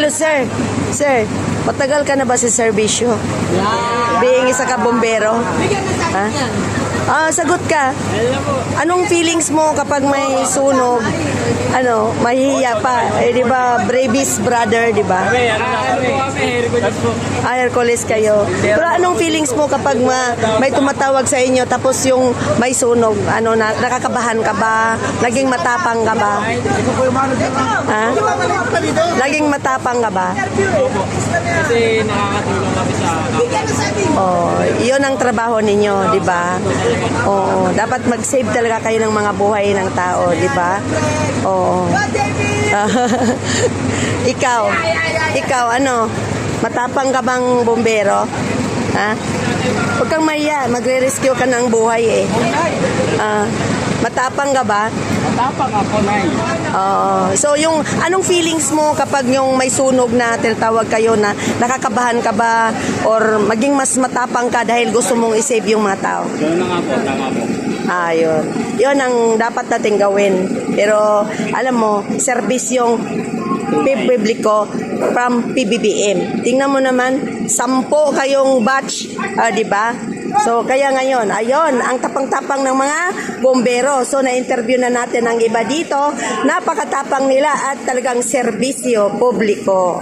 Hello, sir. Sir, matagal ka na ba sa serbisyo? Being isa ka bombero? Ha? Sagot ka. Anong feelings mo kapag may sunog? Mahihiya pa. Di ba, Bravis brother, di ba? Hercules kayo. Pero anong feelings mo kapag may tumatawag sa inyo tapos yung may sunog? Nakakabahan ka ba? Naging matapang ka ba? Ha? Naging matapang ka ba? Kasi nakakatulong kami sa Iyon ang trabaho ninyo, di ba? Oo, dapat mag-save talaga kayo ng mga buhay ng tao, di ba? Oo. Ikaw, matapang ka bang bombero? Ha? Huwag kang mahiya, magre-rescue ka ng buhay eh. Matapang ka ba? matapang ako, Nay. So yung anong feelings mo kapag yung may sunog na tinatawag kayo na nakakabahan ka ba or maging mas matapang ka dahil gusto mong i-save yung mga tao? Yun na nga po, tama po. Yun. Yun ang dapat nating gawin. Pero alam mo, service yung publiko from PBBM. Tingnan mo naman, 10 kayong batch, di ba? So, kaya ngayon, ayon, ang tapang-tapang ng mga bombero. So, na-interview na natin ang iba dito. Napakatapang nila at talagang serbisyo publiko.